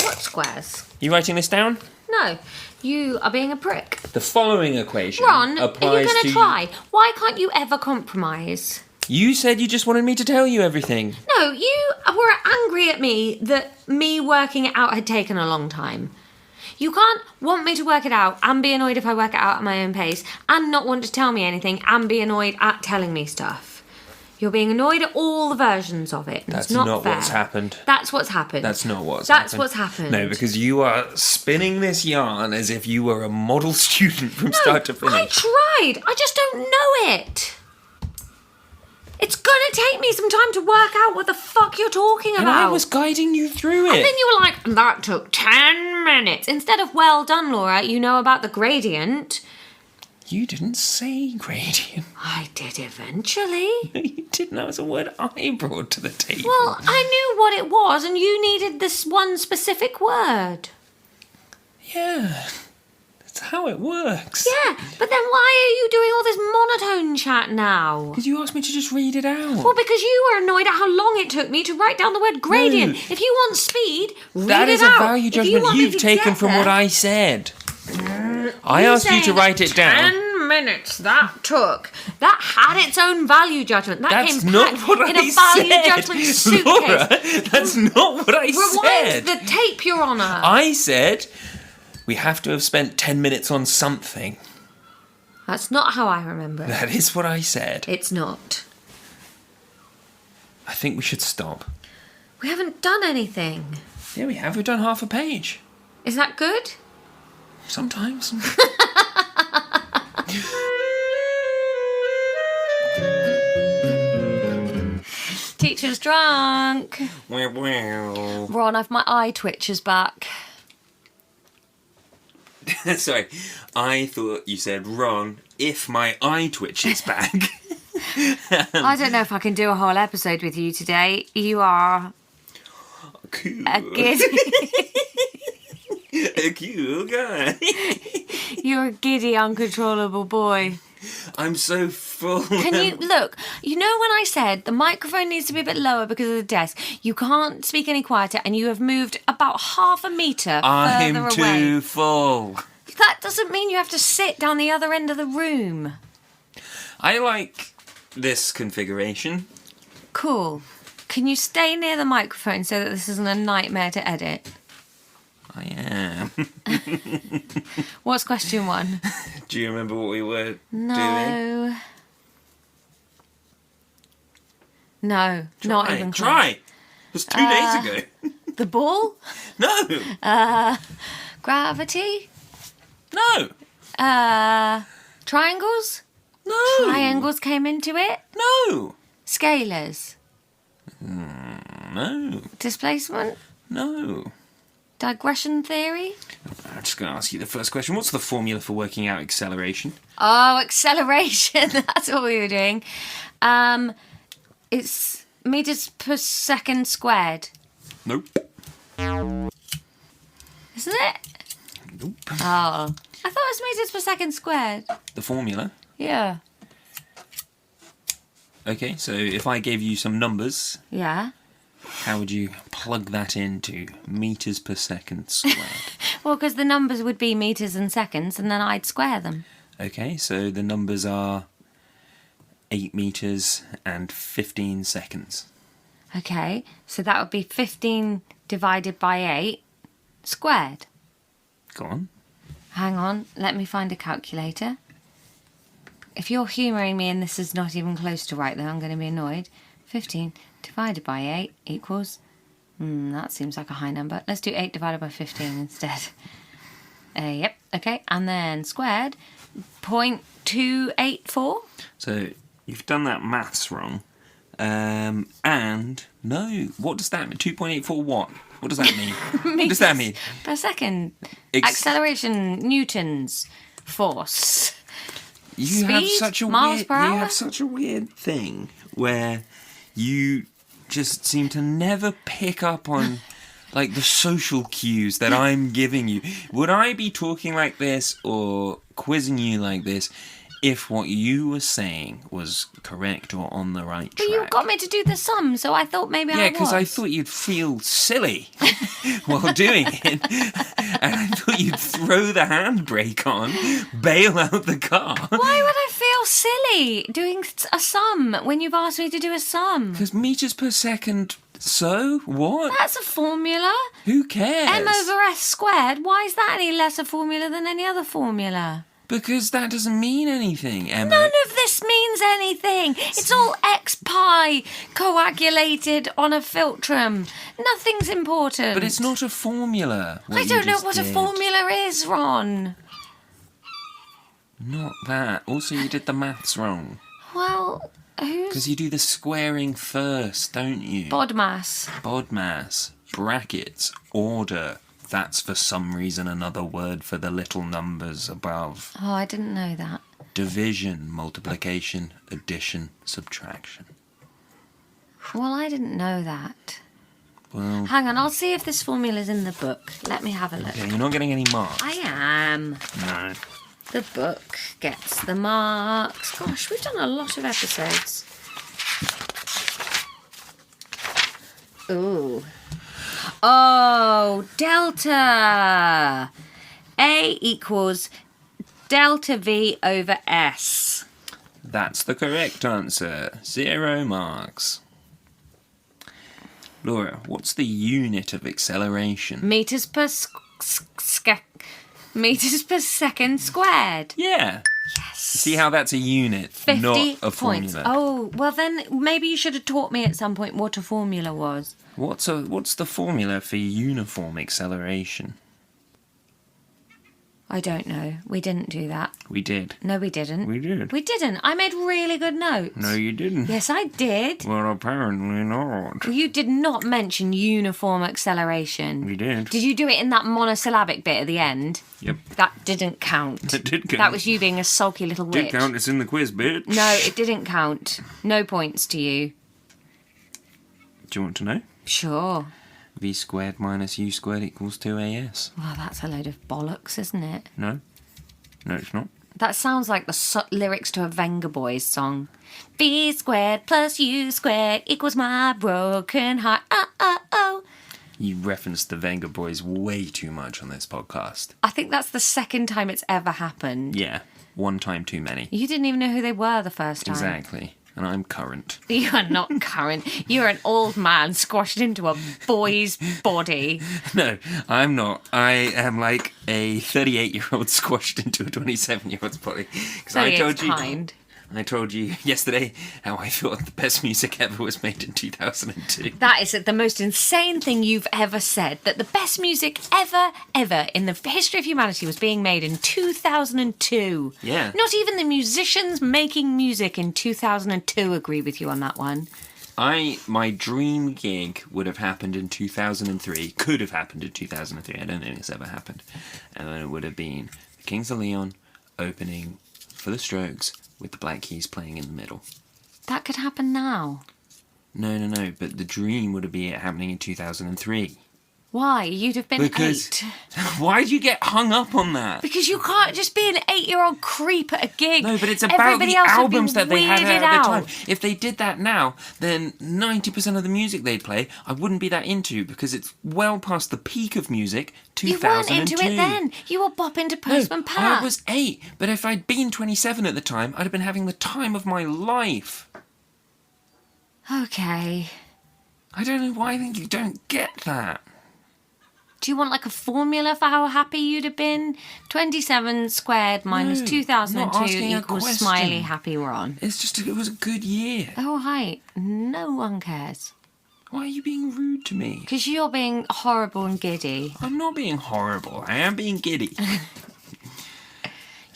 What squares? You writing this down? No. You are being a prick. The following equation Ron, applies are you going to... to try? Why can't you ever compromise? You said you just wanted me to tell you everything. No, you were angry at me that me working it out had taken a long time. You can't want me to work it out and be annoyed if I work it out at my own pace and not want to tell me anything and be annoyed at telling me stuff. You're being annoyed at all the versions of it. That's it's not fair. what's happened. That's what's happened. That's not what's That's happened. what's happened. No, because you are spinning this yarn as if you were a model student from start to finish. I tried. I just don't know it. It's gonna take me some time to work out what the fuck you're talking about. And I was guiding you through it. And then you were like, that took 10 minutes. Instead of, well done, Laura, you know about the gradient. You didn't say gradient. I did eventually. No, you didn't. That was a word I brought to the table. Well, I knew what it was, and you needed this one specific word. Yeah, that's how it works. Yeah, but then why are you doing all this monotone chat now? Because you asked me to just read it out. Well, because you were annoyed at how long it took me to write down the word gradient. No. If you want speed, read That it is out. a value If you judgment want me you've to taken get from there- what I said. I asked you to write it down. 10 minutes that took. That had its own value judgment. That That's came not packed what in I a value said. judgment suitcase. Laura, that's not what I Rewind said. the tape, Your Honour. I said we have to have spent 10 minutes on something. That's not how I remember it. That is what I said. It's not. I think we should stop. We haven't done anything. Yeah, we have. We've done half a page. Is that good? Sometimes. Teacher's drunk. Well. Ron, my eye twitches back. Sorry, I thought you said Ron, if my eye twitches back. I don't know if I can do a whole episode with you today. You are Cool. a giddy. A cool guy. You're a giddy, uncontrollable boy. I'm so full. Can you look? You know when I said the microphone needs to be a bit lower because of the desk. You can't speak any quieter, and you have moved about half a metre I'm further too away. full. That doesn't mean you have to sit down the other end of the room. I like this configuration. Cool. Can you stay near the microphone so that this isn't a nightmare to edit? I am. What's question 1? Do you remember what we were doing? No. No, not even close. Try. It was 2 days ago. The ball? No. Gravity? No. Triangles? No. Triangles came into it? No. Scalars? No. Displacement? No. Digression theory? I'm just going to ask you the first question. What's the formula for working out acceleration? Oh, acceleration. That's what we were doing. It's meters per second squared. Nope. Isn't it? Nope. Oh. I thought it was meters per second squared. The formula? Yeah. Okay, so if I gave you some numbers, Yeah. how would you plug that into meters per second squared? Well, because the numbers would be meters and seconds, and then I'd square them. Okay, so the numbers are 8 meters and 15 seconds. Okay, so that would be 15 divided by 8 squared. Go on. Hang on, let me find a calculator. If you're humouring me and this is not even close to right, then I'm going to be annoyed. 15 divided by 8 equals... that seems like a high number. Let's do 8 divided by 15 instead. Yep, okay. And then squared, 0.284. So you've done that maths wrong. And no, what does that mean? 2.84 what? What does that mean? What does that mean? Per second. Acceleration, newtons, force. You Speed, have such a miles weird, per hour? you have such a weird thing where you just seem to never pick up on like the social cues that I'm giving you. Would I be talking like this or quizzing you like this if what you were saying was correct or on the right track? But you got me to do the sum, so I thought maybe I was. Yeah, because I thought you'd feel silly while doing it. And I thought you'd throw the handbrake on, bail out the car. Why would I feel silly doing a sum when you've asked me to do a sum? Because meters per second, so? What? That's a formula. Who cares? M over S squared. Why is that any less a formula than any other formula? Because that doesn't mean anything, Emma. None of this means anything. It's all X pi coagulated on a filtrum. Nothing's important. But it's not a formula. I don't know what a formula is, Ron. Not that. Also, you did the maths wrong. Well, who's... Because you do the squaring first, don't you? BODMAS. BODMAS. Brackets. Order. That's for some reason another word for the little numbers above. Oh, I didn't know that. Division, multiplication, addition, subtraction. Well, I didn't know that. Well... Hang on, I'll see if this formula's in the book. Let me have a look. Okay, you're not getting any marks. I am. No. The book gets the marks. Gosh, we've done a lot of episodes. Ooh. Oh, delta. A equals delta V over S. That's the correct answer. 0 marks. Laura, what's the unit of acceleration? Meters per meters per second squared. Yeah. Yes. See how that's a unit, 50 not a points. formula. Oh, well then maybe you should have taught me at some point what a formula was. What's the formula for uniform acceleration? I don't know. We didn't do that. We did. No, we didn't. We did. We didn't. I made really good notes. No, you didn't. Yes, I did. Well, apparently not. Well, you did not mention uniform acceleration. We did. Did you do it in that monosyllabic bit at the end? Yep. That didn't count. It did count. That was you being a sulky little witch. Did count. It's in the quiz, bitch. No, it didn't count. No points to you. Do you want to know? Sure. V squared minus U squared equals 2AS. Well, that's a load of bollocks, isn't it? No. No, it's not. That sounds like the lyrics to a Venga Boys song. V squared plus U squared equals my broken heart. Oh, oh, oh. You referenced the Venga Boys way too much on this podcast. I think that's the second time it's ever happened. Yeah. One time too many. You didn't even know who they were the first time. Exactly. And I'm current. You are not current. You're an old man squashed into a boy's body. No, I'm not. I am like a 38-year-old squashed into a 27-year-old's body. Because I told you yesterday how I thought the best music ever was made in 2002. That is the most insane thing you've ever said. That the best music ever in the history of humanity was being made in 2002. Yeah. Not even the musicians making music in 2002 agree with you on that one. My dream gig would have happened in 2003. Could have happened in 2003. I don't think it's ever happened. And then it would have been the Kings of Leon opening for the Strokes with the Black Keys playing in the middle. That could happen now. No. But the dream would have been it happening in 2003. Why? You'd have been 8. Why do you get hung up on that? Because you can't just be an 8-year-old creep at a gig. No, but it's about Everybody the else would albums be that they had weirded at the out. time. If they did that now, then 90% of the music they'd play, I wouldn't be that into, because it's well past the peak of music, 2002. You weren't into it then. You were bopping to Postman Pat. I was 8, but if I'd been 27 at the time, I'd have been having the time of my life. Okay. I don't know why I think you don't get that. Do you want like a formula for how happy you'd have been? 27 squared minus 2002 equals smiley happy Ron. It's just, it was a good year. Oh, hi. No one cares. Why are you being rude to me? Because you're being horrible and giddy. I'm not being horrible. I am being giddy.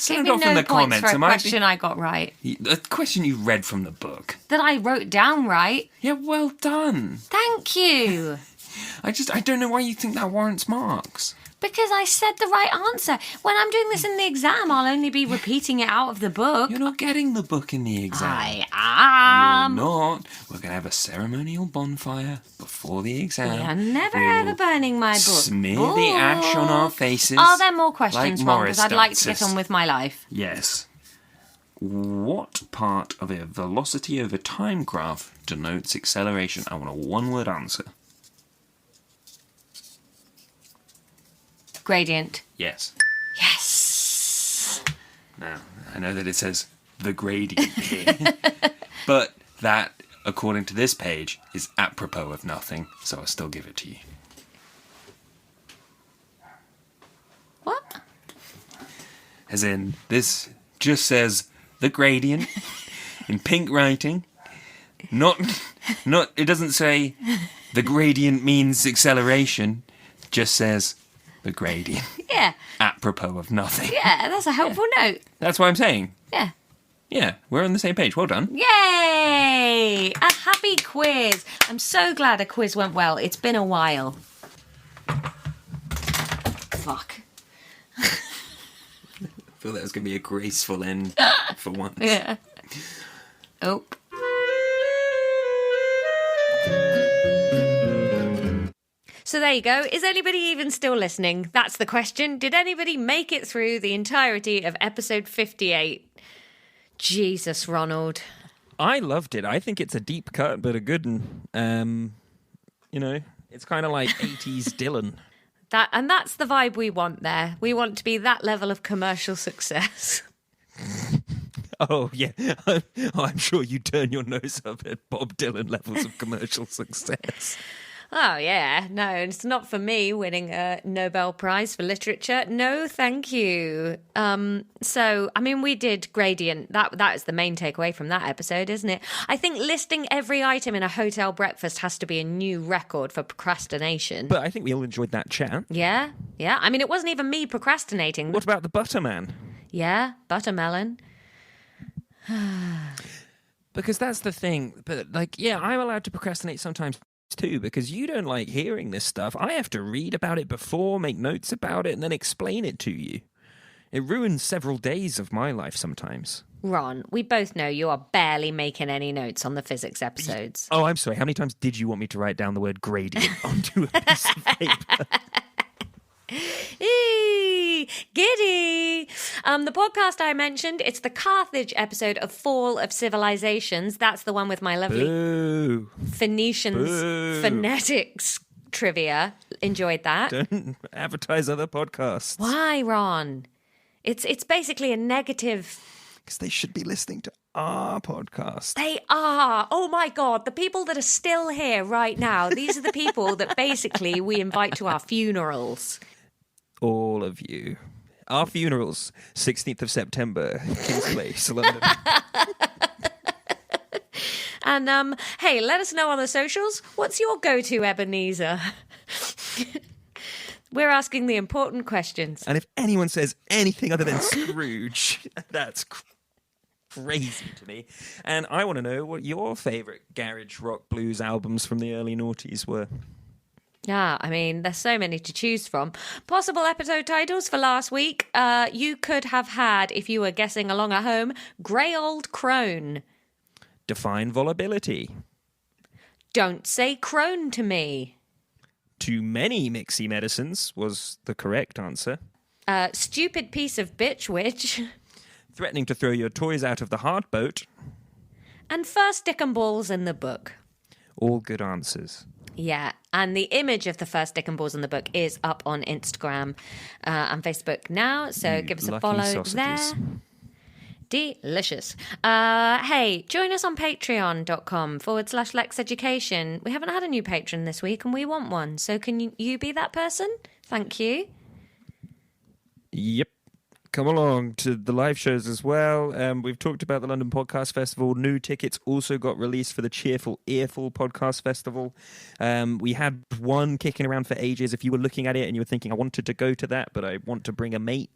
Give me no points for a question I got right. A question you read from the book. That I wrote down right. Yeah, well done. Thank you. I don't know why you think that warrants marks. Because I said the right answer. When I'm doing this in the exam, I'll only be repeating it out of the book. You're not getting the book in the exam. I am. You're not. We're going to have a ceremonial bonfire before the exam. Yeah, never ever burning my book. Smear the ash on our faces. Are there more questions, like Ron? Because I'd like to get on with my life. Yes. What part of a velocity over time graph denotes acceleration? I want a one-word answer. Gradient. Yes. Yes. Now, I know that it says the gradient here, but that, according to this page, is apropos of nothing, so I'll still give it to you. What? As in, this just says the gradient in pink writing. Not, it doesn't say the gradient means acceleration, just says the gradient. Yeah. Apropos of nothing. Yeah, that's a helpful note. That's what I'm saying. Yeah. Yeah, we're on the same page. Well done. Yay! A happy quiz. I'm so glad a quiz went well. It's been a while. Fuck. I feel that was going to be a graceful end for once. Yeah. Oh. So there you go. Is anybody even still listening? That's the question. Did anybody make it through the entirety of episode 58? Jesus, Ronald. I loved it. I think it's a deep cut, but a good one. You know, it's kind of like 80s Dylan. That's the vibe we want there. We want to be that level of commercial success. Oh, yeah. I'm sure you turn your nose up at Bob Dylan levels of commercial success. Oh, yeah. No, it's not for me winning a Nobel Prize for Literature. No, thank you. So, I mean, we did Gradient. That is the main takeaway from that episode, isn't it? I think listing every item in a hotel breakfast has to be a new record for procrastination. But I think we all enjoyed that chat. Yeah, yeah. I mean, it wasn't even me procrastinating. What about the Butterman? Yeah, Buttermelon. Because that's the thing. But, like, yeah, I'm allowed to procrastinate sometimes too, because you don't like hearing this stuff. I have to read about it before, make notes about it, and then explain it to you. It ruins several days of my life sometimes. Ron, we both know you are barely making any notes on the physics episodes. Oh, I'm sorry. How many times did you want me to write down the word gradient onto a piece of paper? Eee, giddy. The podcast I mentioned, it's the Carthage episode of Fall of Civilizations. That's the one with my lovely Boo. Phoenicians Boo. phonetics trivia. Enjoyed that. Don't advertise other podcasts. Why, Ron? It's basically a negative. Because they should be listening to our podcast. They are. Oh my God. The people that are still here right now, these are the people that basically we invite to our funerals. All of you. Our funerals, 16th of September, King's Place, London. And, hey, let us know on the socials. What's your go-to, Ebenezer? We're asking the important questions. And if anyone says anything other than Scrooge, that's crazy to me. And I want to know what your favourite garage rock blues albums from the early noughties were. Yeah, I mean, there's so many to choose from. Possible episode titles for last week. You could have had, if you were guessing along at home, Grey Old Crone. Define volatility. Don't say crone to me. too many mixy medicines was the correct answer. Stupid piece of bitch witch. Threatening to throw your toys out of the hard boat. And first dick and balls in the book. All good answers. Yeah, and the image of the first dick and balls in the book is up on Instagram and Facebook now, so give us a follow sausages. there. Delicious. Hey, join us on patreon.com/Lexx Education. We haven't had a new patron this week and we want one, so can you be that person? Thank you. Yep. Come along to the live shows as well. We've talked about the London Podcast Festival. New tickets also got released for the Cheerful Earful Podcast Festival. We had one kicking around for ages. If you were looking at it and you were thinking, I wanted to go to that, but I want to bring a mate.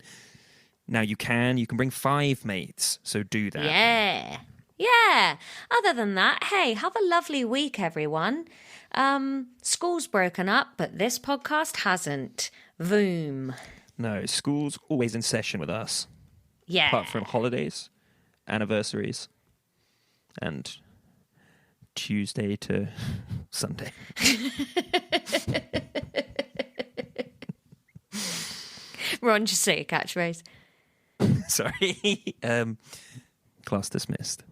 Now you can bring 5 mates. So do that. Yeah. Yeah. Other than that, hey, have a lovely week, everyone. School's broken up, but this podcast hasn't. Voom. No, school's always in session with us. Yeah. Apart from holidays, anniversaries, and Tuesday to Sunday. Ron, just say a catchphrase. Sorry. Class dismissed.